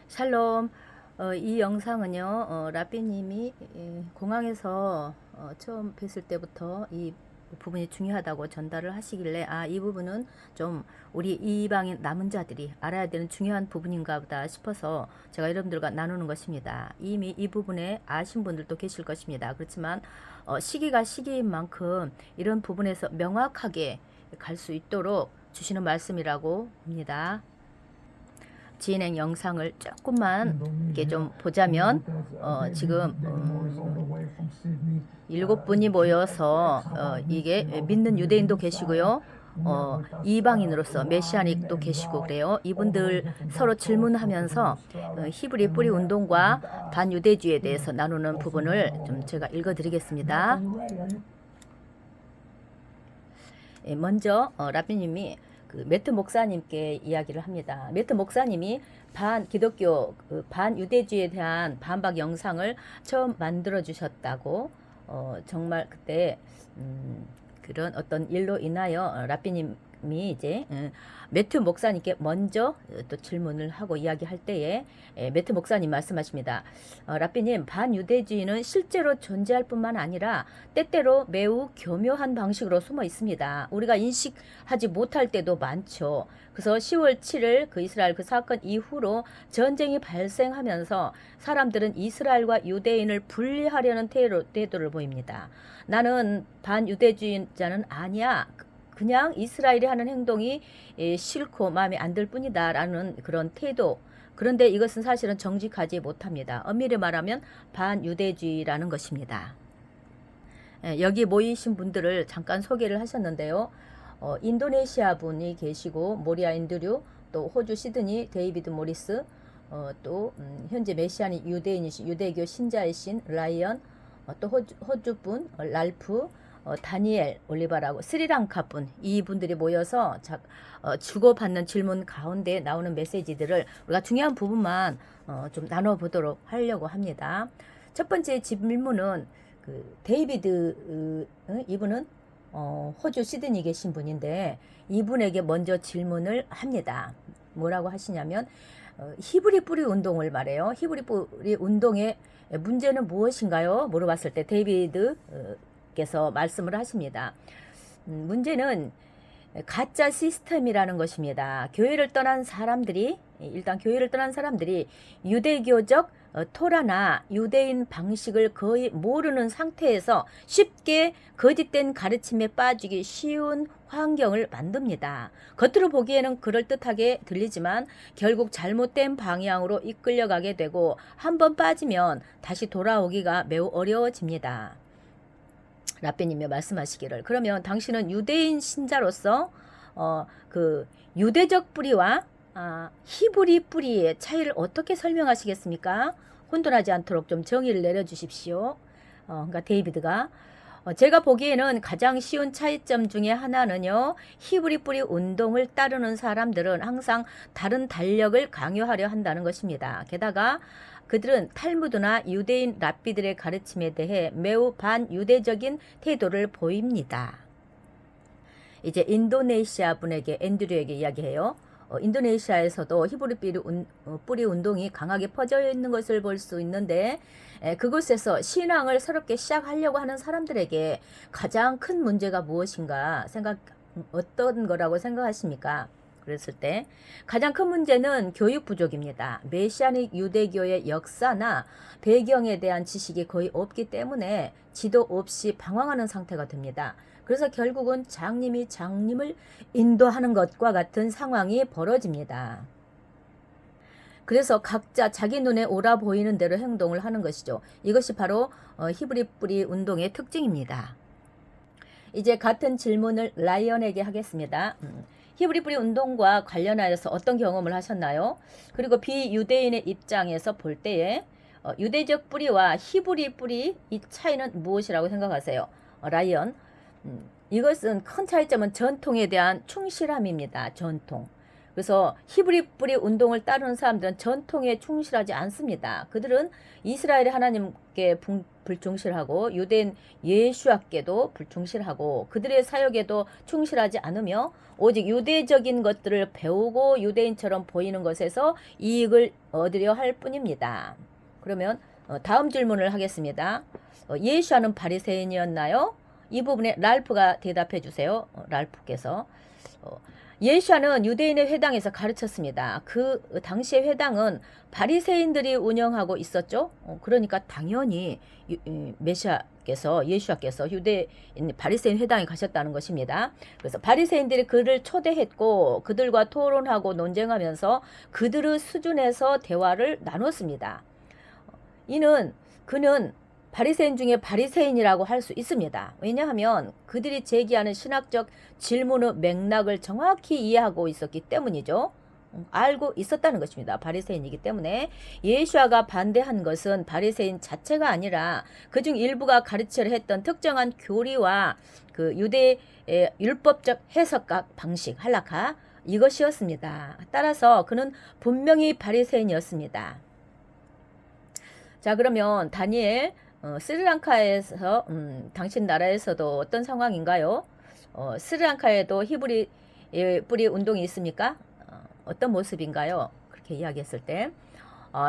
샬롬. 이 영상은요, 라삐님이 공항에서 처음 뵀을 때부터 이 부분이 중요하다고 전달을 하시길래, 이 부분은 좀 우리 이방인 남은 자들이 알아야 되는 중요한 부분인가 보다 싶어서 제가 여러분들과 나누는 것입니다. 이미 이 부분에 아신 분들도 계실 것입니다. 그렇지만 시기가 시기인 만큼 이런 부분에서 명확하게 갈 수 있도록 주시는 말씀이라고 봅니다. 진행 영상을 조금만 이렇게 좀 보자면 지금 7분이 모여서 이게 믿는 유대인도 계시고요. 이방인으로서 메시아닉도 계시고 그래요. 이분들 서로 질문하면서 히브리 뿌리 운동과 반유대주의에 대해서 나누는 부분을 좀 제가 읽어드리겠습니다. 먼저 라비님이 그 매트 목사님께 이야기를 합니다. 매트 목사님이 기독교 반 유대주의에 대한 반박 영상을 처음 만들어 주셨다고 정말 그때 그런 어떤 일로 인하여 라비님이 이제 매트 목사님께 먼저 또 질문을 하고 이야기할 때에 매트 목사님 말씀하십니다. 라비님, 반유대주의는 실제로 존재할 뿐만 아니라 때때로 매우 교묘한 방식으로 숨어 있습니다. 우리가 인식하지 못할 때도 많죠. 그래서 10월 7일 그 이스라엘 그 사건 이후로 전쟁이 발생하면서 사람들은 이스라엘과 유대인을 분리하려는 태도를 보입니다. 나는 반유대주의자는 아니야. 그냥 이스라엘이 하는 행동이 싫고 마음에 안 들 뿐이다 라는 그런 태도. 그런데 이것은 사실은 정직하지 못합니다. 엄밀히 말하면 반유대주의라는 것입니다. 여기 모이신 분들을 잠깐 소개를 하셨는데요. 인도네시아 분이 계시고 모리아 인드류, 또 호주 시드니 데이비드 모리스, 또 현재 메시아닉 유대인이신 유대교 신자이신 라이언, 또 호주 분 랄프, 다니엘 올리바라고 스리랑카 분, 이분들이 모여서 주고받는 질문 가운데 나오는 메시지들을 우리가 중요한 부분만 좀 나눠보도록 하려고 합니다. 첫 번째 질문은 그 데이비드 이분은 호주 시드니 계신 분인데 이분에게 먼저 질문을 합니다. 뭐라고 하시냐면 히브리 뿌리 운동을 말해요. 히브리 뿌리 운동의 문제는 무엇인가요? 물어봤을 때 데이비드께서 말씀을 하십니다. 문제는 가짜 시스템이라는 것입니다. 교회를 떠난 사람들이 유대교적 토라나 유대인 방식을 거의 모르는 상태에서 쉽게 거짓된 가르침에 빠지기 쉬운 환경을 만듭니다. 겉으로 보기에는 그럴듯하게 들리지만 결국 잘못된 방향으로 이끌려가게 되고 한번 빠지면 다시 돌아오기가 매우 어려워집니다. 라페님이 말씀하시기를, 그러면 당신은 유대인 신자로서 그 유대적 뿌리와 히브리 뿌리의 차이를 어떻게 설명하시겠습니까? 혼돈하지 않도록 좀 정의를 내려주십시오. 그러니까 데이비드가 제가 보기에는 가장 쉬운 차이점 중에 하나는요, 히브리 뿌리 운동을 따르는 사람들은 항상 다른 달력을 강요하려 한다는 것입니다. 게다가 그들은 탈무드나 유대인 랍비들의 가르침에 대해 매우 반유대적인 태도를 보입니다. 이제 인도네시아 분에게 앤드류에게 이야기해요. 인도네시아에서도 히브리 뿌리 운동이 강하게 퍼져 있는 것을 볼 수 있는데 그곳에서 신앙을 새롭게 시작하려고 하는 사람들에게 가장 큰 문제가 무엇인가 어떤 거라고 생각하십니까? 그랬을 때 가장 큰 문제는 교육 부족입니다. 메시아닉 유대교의 역사나 배경에 대한 지식이 거의 없기 때문에 지도 없이 방황하는 상태가 됩니다. 그래서 결국은 장님이 장님을 인도하는 것과 같은 상황이 벌어집니다. 그래서 각자 자기 눈에 옳아 보이는 대로 행동을 하는 것이죠. 이것이 바로 히브리 뿌리 운동의 특징입니다. 이제 같은 질문을 라이언에게 하겠습니다. 히브리 뿌리 운동과 관련하여서 어떤 경험을 하셨나요? 그리고 비유대인의 입장에서 볼 때에 유대적 뿌리와 히브리 뿌리 이 차이는 무엇이라고 생각하세요? 라이언. 이것은 큰 차이점은 전통에 대한 충실함입니다. 전통. 그래서 히브리 뿌리 운동을 따르는 사람들은 전통에 충실하지 않습니다. 그들은 이스라엘의 하나님께 불충실하고 유대인 예수와께도 불충실하고 그들의 사역에도 충실하지 않으며 오직 유대적인 것들을 배우고 유대인처럼 보이는 것에서 이익을 얻으려 할 뿐입니다. 그러면 다음 질문을 하겠습니다. 예수와는 바리새인이었나요? 이 부분에 랄프가 대답해 주세요. 랄프께서. 예수와는 유대인의 회당에서 가르쳤습니다. 그 당시의 회당은 바리새인들이 운영하고 있었죠. 그러니까 당연히 예수와께서 유대인 바리새인 회당에 가셨다는 것입니다. 그래서 바리새인들이 그를 초대했고 그들과 토론하고 논쟁하면서 그들의 수준에서 대화를 나눴습니다. 그는 바리새인 중에 바리새인이라고 할 수 있습니다. 왜냐하면 그들이 제기하는 신학적 질문의 맥락을 정확히 이해하고 있었기 때문이죠. 알고 있었다는 것입니다. 바리새인이기 때문에 예수와가 반대한 것은 바리새인 자체가 아니라 그중 일부가 가르치려 했던 특정한 교리와 그 유대의 율법적 해석학 방식 할라카 이것이었습니다. 따라서 그는 분명히 바리새인이었습니다. 자, 그러면 다니엘 스리랑카에서 당신 나라에서도 어떤 상황인가요? 스리랑카에도 히브리 뿌리 운동이 있습니까? 어떤 모습인가요? 그렇게 이야기했을 때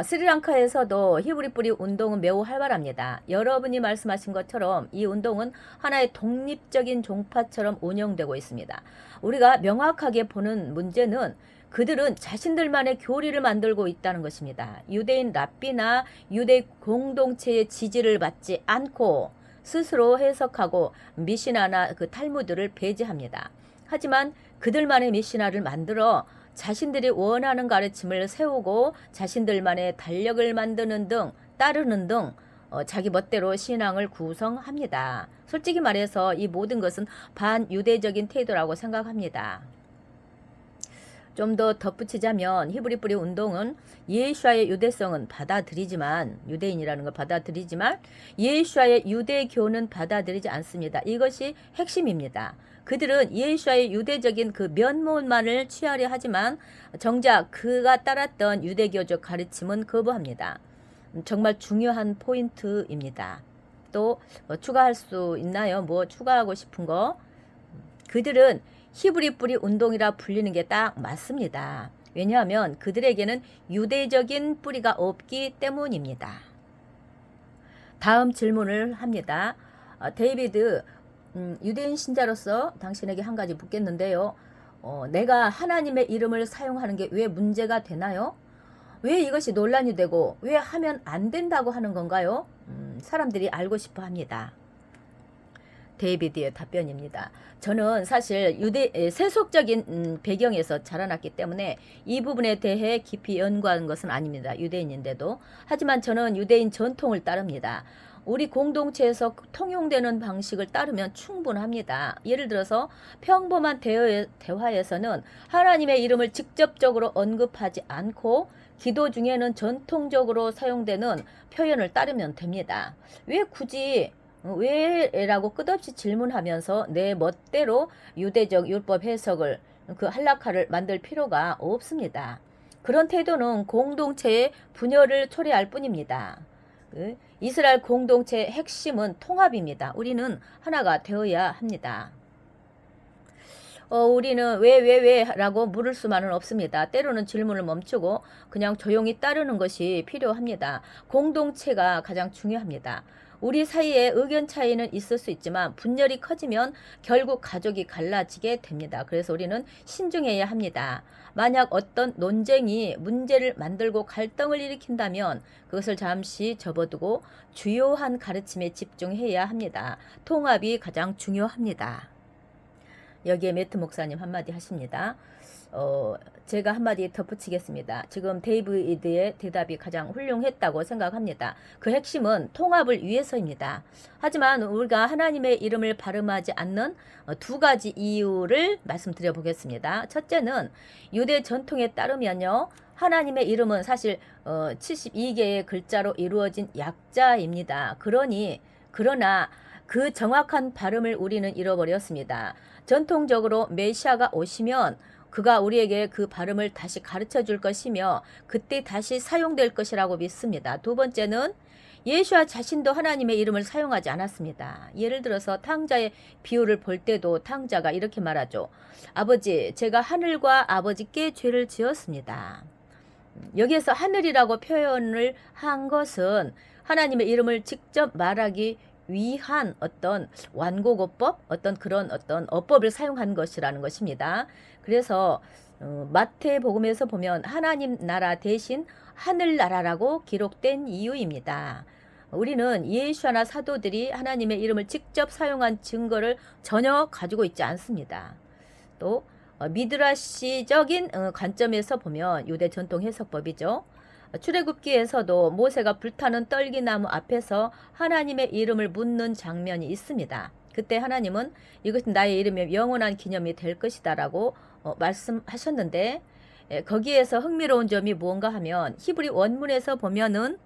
스리랑카에서도 히브리 뿌리 운동은 매우 활발합니다. 여러분이 말씀하신 것처럼 이 운동은 하나의 독립적인 종파처럼 운영되고 있습니다. 우리가 명확하게 보는 문제는 그들은 자신들만의 교리를 만들고 있다는 것입니다. 유대인 랍비나 유대 공동체의 지지를 받지 않고 스스로 해석하고 미시나나 그 탈무드를 배제합니다. 하지만 그들만의 미시나를 만들어 자신들이 원하는 가르침을 세우고 자신들만의 달력을 만드는 등 따르는 등 자기 멋대로 신앙을 구성합니다. 솔직히 말해서 이 모든 것은 반유대적인 태도라고 생각합니다. 좀 더 덧붙이자면 히브리 뿌리 운동은 예수와의 유대성은 받아들이지만 유대인이라는 걸 받아들이지만 예수와의 유대교는 받아들이지 않습니다. 이것이 핵심입니다. 그들은 예수와의 유대적인 그 면모만을 취하려 하지만 정작 그가 따랐던 유대교적 가르침은 거부합니다. 정말 중요한 포인트입니다. 또 추가할 수 있나요? 뭐 추가하고 싶은 거? 그들은 히브리 뿌리 운동이라 불리는 게 딱 맞습니다. 왜냐하면 그들에게는 유대적인 뿌리가 없기 때문입니다. 다음 질문을 합니다. 데이비드, 유대인 신자로서 당신에게 한 가지 묻겠는데요. 내가 하나님의 이름을 사용하는 게 왜 문제가 되나요? 왜 이것이 논란이 되고 왜 하면 안 된다고 하는 건가요? 사람들이 알고 싶어 합니다. 데이비드의 답변입니다. 저는 사실 세속적인 배경에서 자라났기 때문에 이 부분에 대해 깊이 연구한 것은 아닙니다. 유대인인데도. 하지만 저는 유대인 전통을 따릅니다. 우리 공동체에서 통용되는 방식을 따르면 충분합니다. 예를 들어서 평범한 대화에서는 하나님의 이름을 직접적으로 언급하지 않고 기도 중에는 전통적으로 사용되는 표현을 따르면 됩니다. 왜 굳이 왜라고 끝없이 질문하면서 내 멋대로 유대적 율법 해석을 그 할라카를 만들 필요가 없습니다. 그런 태도는 공동체의 분열을 초래할 뿐입니다. 이스라엘 공동체의 핵심은 통합입니다. 우리는 하나가 되어야 합니다. 우리는 왜 라고 물을 수만은 없습니다. 때로는 질문을 멈추고 그냥 조용히 따르는 것이 필요합니다. 공동체가 가장 중요합니다. 우리 사이에 의견 차이는 있을 수 있지만 분열이 커지면 결국 가족이 갈라지게 됩니다. 그래서 우리는 신중해야 합니다. 만약 어떤 논쟁이 문제를 만들고 갈등을 일으킨다면 그것을 잠시 접어두고 주요한 가르침에 집중해야 합니다. 통합이 가장 중요합니다. 여기에 매트 목사님 한마디 하십니다. 제가 한마디 덧붙이겠습니다. 지금 데이비드의 대답이 가장 훌륭했다고 생각합니다. 그 핵심은 통합을 위해서입니다. 하지만 우리가 하나님의 이름을 발음하지 않는 두 가지 이유를 말씀드려 보겠습니다. 첫째는 유대 전통에 따르면요. 하나님의 이름은 사실 72개의 글자로 이루어진 약자입니다. 그러나 그 정확한 발음을 우리는 잃어버렸습니다. 전통적으로 메시아가 오시면 그가 우리에게 그 발음을 다시 가르쳐 줄 것이며 그때 다시 사용될 것이라고 믿습니다. 두 번째는 예수와 자신도 하나님의 이름을 사용하지 않았습니다. 예를 들어서 탕자의 비유를 볼 때도 탕자가 이렇게 말하죠. 아버지, 제가 하늘과 아버지께 죄를 지었습니다. 여기에서 하늘이라고 표현을 한 것은 하나님의 이름을 직접 말하기 위한 어떤 완고어법, 어떤 그런 어떤 어법을 사용한 것이라는 것입니다. 그래서 마태복음에서 보면 하나님 나라 대신 하늘나라라고 기록된 이유입니다. 우리는 예수나 사도들이 하나님의 이름을 직접 사용한 증거를 전혀 가지고 있지 않습니다. 또 미드라시적인 관점에서 보면 유대 전통 해석법이죠. 출애굽기에서도 모세가 불타는 떨기나무 앞에서 하나님의 이름을 묻는 장면이 있습니다. 그때 하나님은 이것은 나의 이름의 영원한 기념이 될 것이다 라고 말씀하셨는데, 거기에서 흥미로운 점이 무언가 하면 히브리 원문에서 보면은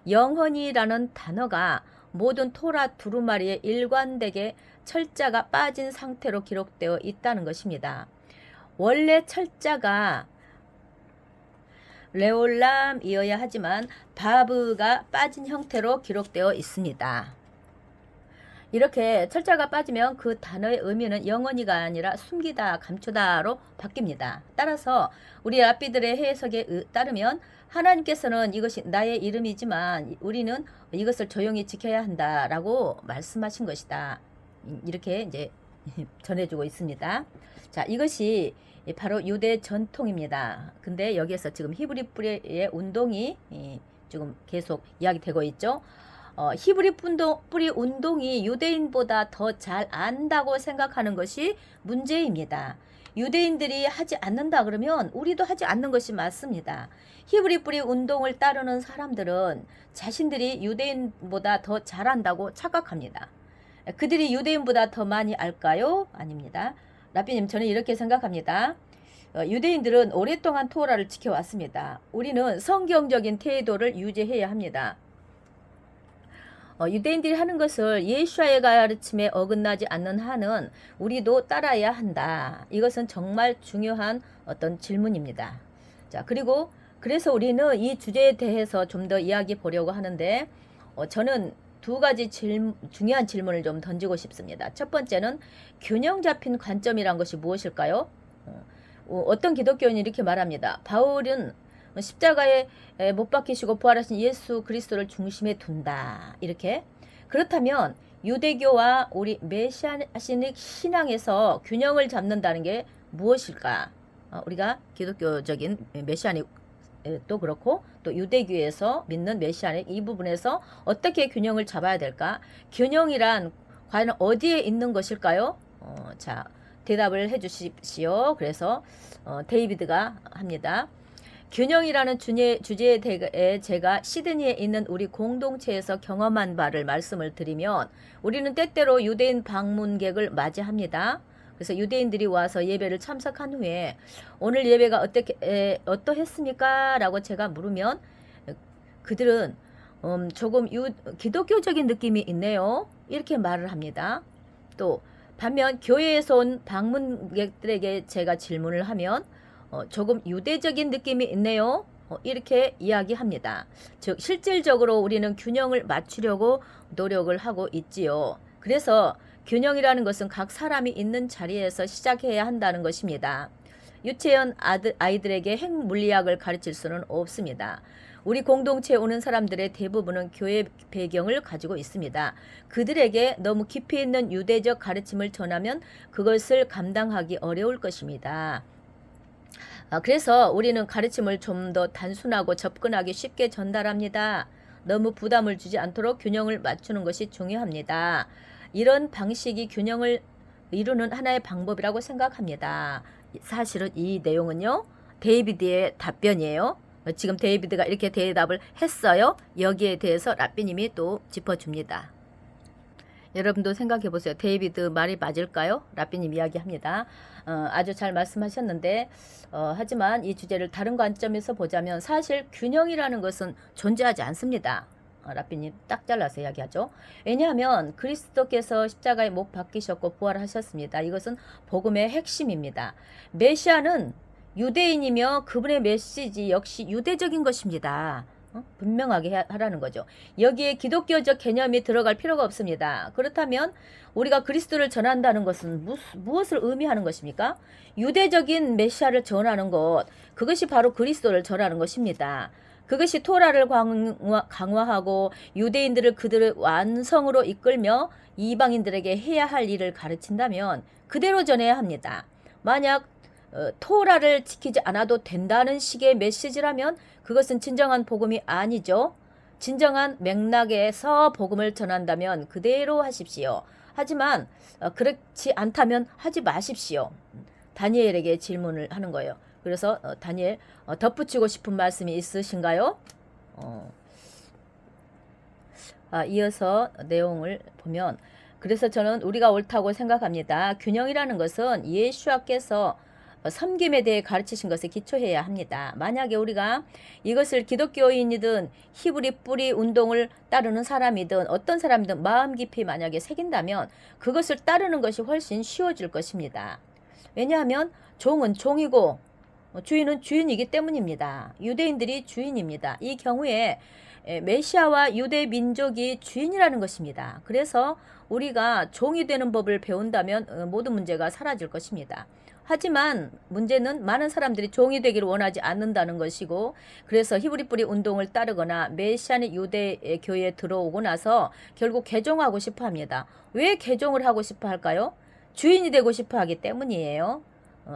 영혼이라는 단어가 모든 토라 두루마리에 일관되게 철자가 빠진 상태로 기록되어 있다는 것입니다. 원래 철자가 레올람이어야 하지만 바브가 빠진 형태로 기록되어 있습니다. 이렇게 철자가 빠지면 그 단어의 의미는 영원히가 아니라 숨기다, 감추다로 바뀝니다. 따라서 우리 랍비들의 해석에 따르면 하나님께서는 이것이 나의 이름이지만 우리는 이것을 조용히 지켜야 한다라고 말씀하신 것이다. 이렇게 이제 전해주고 있습니다. 자, 이것이 바로 유대 전통입니다. 근데 여기에서 지금 히브리 뿌리의 운동이 지금 계속 이야기되고 있죠. 히브리 뿌리 운동이 유대인보다 더 잘 안다고 생각하는 것이 문제입니다. 유대인들이 하지 않는다 그러면 우리도 하지 않는 것이 맞습니다. 히브리 뿌리 운동을 따르는 사람들은 자신들이 유대인보다 더 잘한다고 착각합니다. 그들이 유대인보다 더 많이 알까요? 아닙니다. 라삐님, 저는 이렇게 생각합니다. 유대인들은 오랫동안 토라를 지켜왔습니다. 우리는 성경적인 태도를 유지해야 합니다. 유대인들이 하는 것을 예수와의 가르침에 어긋나지 않는 한은 우리도 따라야 한다. 이것은 정말 중요한 어떤 질문입니다. 자, 그리고 그래서 우리는 이 주제에 대해서 좀 더 이야기해 보려고 하는데, 저는 두 가지 중요한 질문을 좀 던지고 싶습니다. 첫 번째는 균형 잡힌 관점이란 것이 무엇일까요? 어떤 기독교인이 이렇게 말합니다. 바울은 십자가에 못 박히시고 부활하신 예수 그리스도를 중심에 둔다. 이렇게. 그렇다면 유대교와 우리 메시아니क 신앙에서 균형을 잡는다는 게 무엇일까? 우리가 기독교적인 메시아닉 또 그렇고 또 유대교에서 믿는 메시아닉 이 부분에서 어떻게 균형을 잡아야 될까? 균형이란 과연 어디에 있는 것일까요? 자, 대답을 해 주십시오. 그래서 데이비드가 합니다. 균형이라는 주제에 대해 제가 시드니에 있는 우리 공동체에서 경험한 바를 말씀을 드리면, 우리는 때때로 유대인 방문객을 맞이합니다. 그래서 유대인들이 와서 예배를 참석한 후에 오늘 예배가 어떠했습니까? 라고 제가 물으면 그들은 조금 기독교적인 느낌이 있네요. 이렇게 말을 합니다. 또 반면 교회에서 온 방문객들에게 제가 질문을 하면 조금 유대적인 느낌이 있네요. 이렇게 이야기합니다. 즉 실질적으로 우리는 균형을 맞추려고 노력을 하고 있지요. 그래서 균형이라는 것은 각 사람이 있는 자리에서 시작해야 한다는 것입니다. 유치원 아이들에게 핵물리학을 가르칠 수는 없습니다. 우리 공동체에 오는 사람들의 대부분은 교회 배경을 가지고 있습니다. 그들에게 너무 깊이 있는 유대적 가르침을 전하면 그것을 감당하기 어려울 것입니다. 그래서 우리는 가르침을 좀 더 단순하고 접근하기 쉽게 전달합니다. 너무 부담을 주지 않도록 균형을 맞추는 것이 중요합니다. 이런 방식이 균형을 이루는 하나의 방법이라고 생각합니다. 사실은 이 내용은요, 데이비드의 답변이에요. 지금 데이비드가 이렇게 대답을 했어요. 여기에 대해서 랍비님이 또 짚어줍니다. 여러분도 생각해 보세요. 데이비드 말이 맞을까요? 랍비님 이야기합니다. 아주 잘 말씀하셨는데, 하지만 이 주제를 다른 관점에서 보자면 사실 균형이라는 것은 존재하지 않습니다. 라삐님 딱 잘라서 이야기하죠. 왜냐하면 그리스도께서 십자가에 못 박히셨고 부활하셨습니다. 이것은 복음의 핵심입니다. 메시아는 유대인이며 그분의 메시지 역시 유대적인 것입니다. 분명하게 하라는 거죠. 여기에 기독교적 개념이 들어갈 필요가 없습니다. 그렇다면 우리가 그리스도를 전한다는 것은 무엇을 의미하는 것입니까? 유대적인 메시아를 전하는 것, 그것이 바로 그리스도를 전하는 것입니다. 그것이 토라를 강화하고 유대인들을 그들의 완성으로 이끌며 이방인들에게 해야 할 일을 가르친다면 그대로 전해야 합니다. 만약 토라를 지키지 않아도 된다는 식의 메시지라면 그것은 진정한 복음이 아니죠. 진정한 맥락에서 복음을 전한다면 그대로 하십시오. 하지만 그렇지 않다면 하지 마십시오. 다니엘에게 질문을 하는 거예요. 그래서 다니엘 덧붙이고 싶은 말씀이 있으신가요? 이어서 내용을 보면 그래서 저는 우리가 옳다고 생각합니다. 균형이라는 것은 예수와께서 섬김에 대해 가르치신 것에 기초해야 합니다. 만약에 우리가 이것을 기독교인이든 히브리 뿌리 운동을 따르는 사람이든 어떤 사람이든 마음 깊이 만약에 새긴다면 그것을 따르는 것이 훨씬 쉬워질 것입니다. 왜냐하면 종은 종이고 주인은 주인이기 때문입니다. 유대인들이 주인입니다. 이 경우에 메시아와 유대 민족이 주인이라는 것입니다. 그래서 우리가 종이 되는 법을 배운다면 모든 문제가 사라질 것입니다. 하지만 문제는 많은 사람들이 종이 되기를 원하지 않는다는 것이고 그래서 히브리 뿌리 운동을 따르거나 메시아닉 유대 교회에 들어오고 나서 결국 개종하고 싶어 합니다. 왜 개종을 하고 싶어 할까요? 주인이 되고 싶어 하기 때문이에요.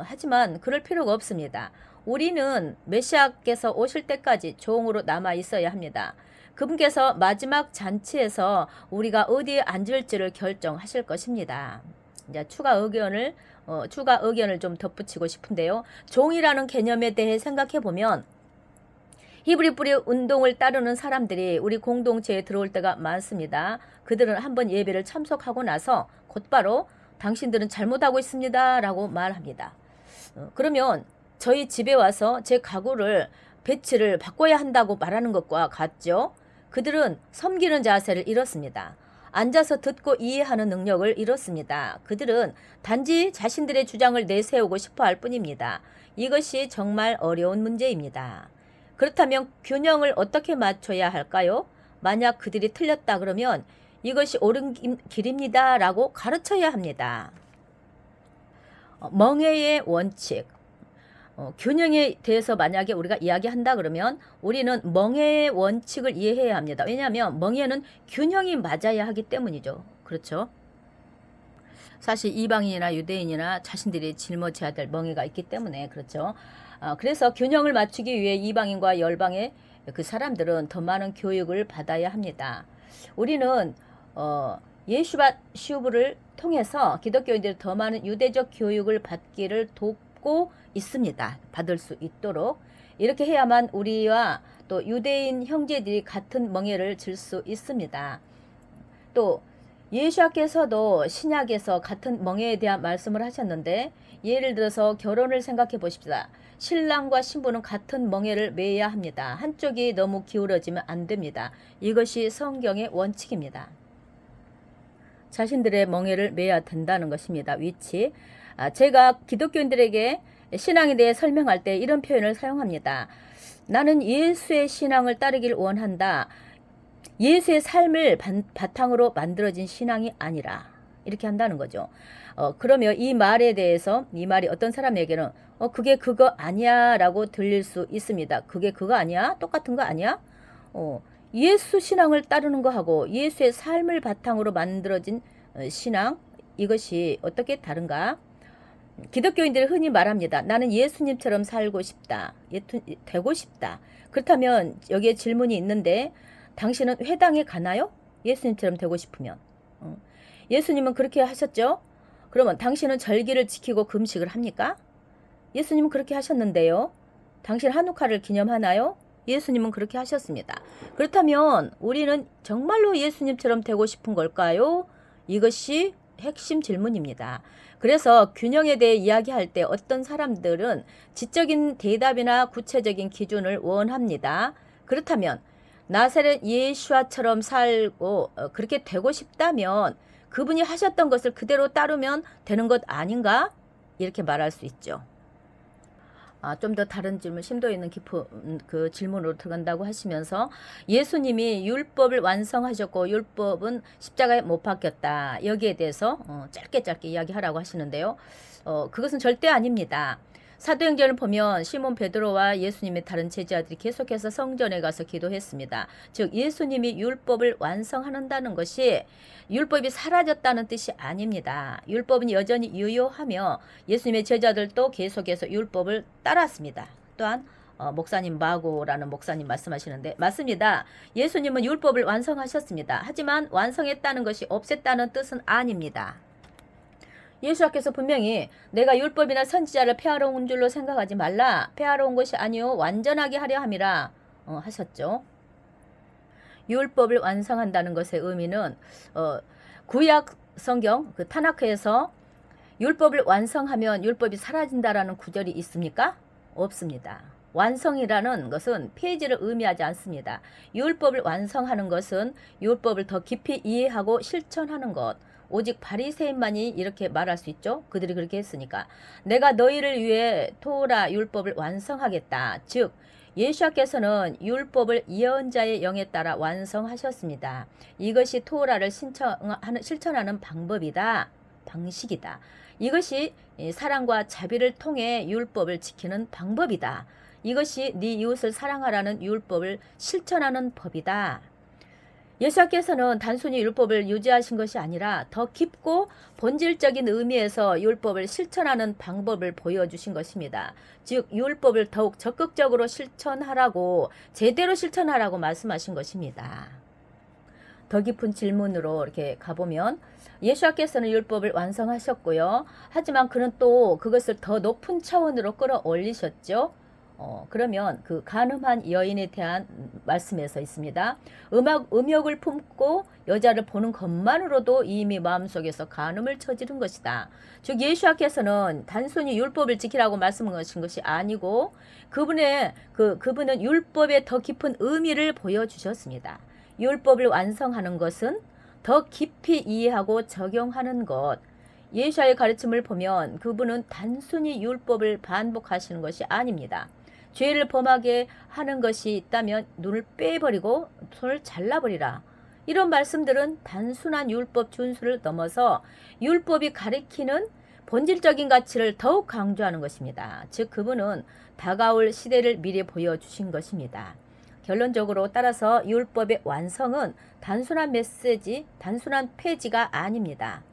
하지만 그럴 필요가 없습니다. 우리는 메시아께서 오실 때까지 종으로 남아 있어야 합니다. 그분께서 마지막 잔치에서 우리가 어디에 앉을지를 결정하실 것입니다. 이제 추가 의견을 좀 덧붙이고 싶은데요. 종이라는 개념에 대해 생각해 보면 히브리 뿌리 운동을 따르는 사람들이 우리 공동체에 들어올 때가 많습니다. 그들은 한번 예배를 참석하고 나서 곧바로 당신들은 잘못하고 있습니다 라고 말합니다. 그러면 저희 집에 와서 제 가구를 배치를 바꿔야 한다고 말하는 것과 같죠. 그들은 섬기는 자세를 잃었습니다. 앉아서 듣고 이해하는 능력을 잃었습니다. 그들은 단지 자신들의 주장을 내세우고 싶어 할 뿐입니다. 이것이 정말 어려운 문제입니다. 그렇다면 균형을 어떻게 맞춰야 할까요? 만약 그들이 틀렸다 그러면 이것이 옳은 길입니다 라고 가르쳐야 합니다. 멍해의 원칙. 균형에 대해서 만약에 우리가 이야기한다 그러면 우리는 멍해의 원칙을 이해해야 합니다. 왜냐하면 멍해는 균형이 맞아야 하기 때문이죠. 그렇죠? 사실 이방인이나 유대인이나 자신들이 짊어져야 될 멍해가 있기 때문에 그렇죠. 그래서 균형을 맞추기 위해 이방인과 열방의 그 사람들은 더 많은 교육을 받아야 합니다. 우리는 예수를 통해서 기독교인들이 더 많은 유대적 교육을 받기를 돕고 있습니다. 받을 수 있도록 이렇게 해야만 우리와 또 유대인 형제들이 같은 멍에를 질 수 있습니다. 또 예수께서도 신약에서 같은 멍에에 대한 말씀을 하셨는데 예를 들어서 결혼을 생각해 보십시다. 신랑과 신부는 같은 멍에를 매야 합니다. 한쪽이 너무 기울어지면 안 됩니다. 이것이 성경의 원칙입니다. 자신들의 멍에를 매야 된다는 것입니다. 위치. 제가 기독교인들에게 신앙에 대해 설명할 때 이런 표현을 사용합니다. 나는 예수의 신앙을 따르길 원한다. 예수의 삶을 바탕으로 만들어진 신앙이 아니라 이렇게 한다는 거죠. 그러면 이 말에 대해서 이 말이 어떤 사람에게는 그게 그거 아니야 라고 들릴 수 있습니다. 그게 그거 아니야? 똑같은 거 아니야? 예수 신앙을 따르는 거하고 예수의 삶을 바탕으로 만들어진 신앙 이것이 어떻게 다른가? 기독교인들이 흔히 말합니다. 나는 예수님처럼 살고 싶다. 되고 싶다. 그렇다면 여기에 질문이 있는데 당신은 회당에 가나요? 예수님처럼 되고 싶으면. 예수님은 그렇게 하셨죠? 그러면 당신은 절기를 지키고 금식을 합니까? 예수님은 그렇게 하셨는데요. 당신 한우카를 기념하나요? 예수님은 그렇게 하셨습니다. 그렇다면 우리는 정말로 예수님처럼 되고 싶은 걸까요? 이것이 핵심 질문입니다. 그래서 균형에 대해 이야기할 때 어떤 사람들은 지적인 대답이나 구체적인 기준을 원합니다. 그렇다면 나사렛 예수아처럼 살고 그렇게 되고 싶다면 그분이 하셨던 것을 그대로 따르면 되는 것 아닌가? 이렇게 말할 수 있죠. 좀 더 다른 질문, 심도 있는 깊은 그 질문으로 들어간다고 하시면서 예수님이 율법을 완성하셨고 율법은 십자가에 못 박혔다. 여기에 대해서 짧게 이야기하라고 하시는데요. 그것은 절대 아닙니다. 사도행전을 보면 시몬 베드로와 예수님의 다른 제자들이 계속해서 성전에 가서 기도했습니다. 즉 예수님이 율법을 완성한다는 것이 율법이 사라졌다는 뜻이 아닙니다. 율법은 여전히 유효하며 예수님의 제자들도 계속해서 율법을 따랐습니다. 또한 목사님 마고라는 목사님 말씀하시는데 맞습니다. 예수님은 율법을 완성하셨습니다. 하지만 완성했다는 것이 없앴다는 뜻은 아닙니다. 예수께서 분명히 내가 율법이나 선지자를 폐하러 온 줄로 생각하지 말라. 폐하러 온 것이 아니요 완전하게 하려 함이라 하셨죠. 율법을 완성한다는 것의 의미는 구약 성경 그 타나크에서 율법을 완성하면 율법이 사라진다라는 구절이 있습니까? 없습니다. 완성이라는 것은 폐지를 의미하지 않습니다. 율법을 완성하는 것은 율법을 더 깊이 이해하고 실천하는 것. 오직 바리새인만이 이렇게 말할 수 있죠. 그들이 그렇게 했으니까. 내가 너희를 위해 토라 율법을 완성하겠다. 즉 예수께서는 율법을 예언자의 영에 따라 완성하셨습니다. 이것이 토라를 실천하는 방법이다. 방식이다. 이것이 사랑과 자비를 통해 율법을 지키는 방법이다. 이것이 네 이웃을 사랑하라는 율법을 실천하는 법이다. 예수께서는 단순히 율법을 유지하신 것이 아니라 더 깊고 본질적인 의미에서 율법을 실천하는 방법을 보여주신 것입니다. 즉 율법을 더욱 적극적으로 실천하라고 제대로 실천하라고 말씀하신 것입니다. 더 깊은 질문으로 이렇게 가보면 예수께서는 율법을 완성하셨고요. 하지만 그는 또 그것을 더 높은 차원으로 끌어올리셨죠. 그러면 그 간음한 여인에 대한 말씀에서 있습니다. 음욕을 품고 여자를 보는 것만으로도 이미 마음속에서 간음을 저지른 것이다. 즉 예수께서는 단순히 율법을 지키라고 말씀하신 것이 아니고 그분은 율법의 더 깊은 의미를 보여주셨습니다. 율법을 완성하는 것은 더 깊이 이해하고 적용하는 것. 예수의 가르침을 보면 그분은 단순히 율법을 반복하시는 것이 아닙니다. 죄를 범하게 하는 것이 있다면 눈을 빼버리고 손을 잘라버리라. 이런 말씀들은 단순한 율법 준수를 넘어서 율법이 가리키는 본질적인 가치를 더욱 강조하는 것입니다. 즉 그분은 다가올 시대를 미리 보여주신 것입니다. 결론적으로 따라서 율법의 완성은 단순한 메시지, 단순한 폐지가 아닙니다.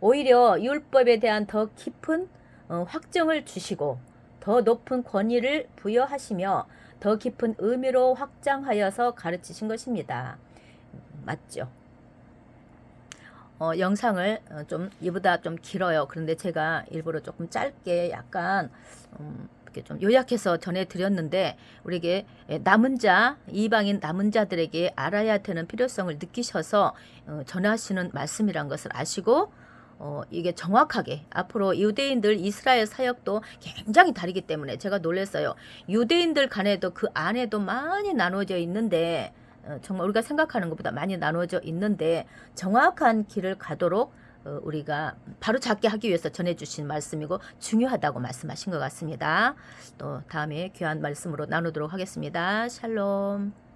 오히려 율법에 대한 더 깊은 확증을 주시고 더 높은 권위를 부여하시며 더 깊은 의미로 확장하여서 가르치신 것입니다. 맞죠? 영상을 이보다 좀 길어요. 그런데 제가 일부러 조금 짧게 약간 이렇게 좀 요약해서 전해드렸는데 우리에게 남은 자, 이방인 남은 자들에게 알아야 되는 필요성을 느끼셔서 전하시는 말씀이란 것을 아시고 이게 정확하게 앞으로 유대인들 이스라엘 사역도 굉장히 다르기 때문에 제가 놀랐어요. 유대인들 간에도 그 안에도 많이 나눠져 있는데 정말 우리가 생각하는 것보다 많이 나눠져 있는데 정확한 길을 가도록 우리가 바로 잡게 하기 위해서 전해주신 말씀이고 중요하다고 말씀하신 것 같습니다. 또 다음에 귀한 말씀으로 나누도록 하겠습니다. 샬롬.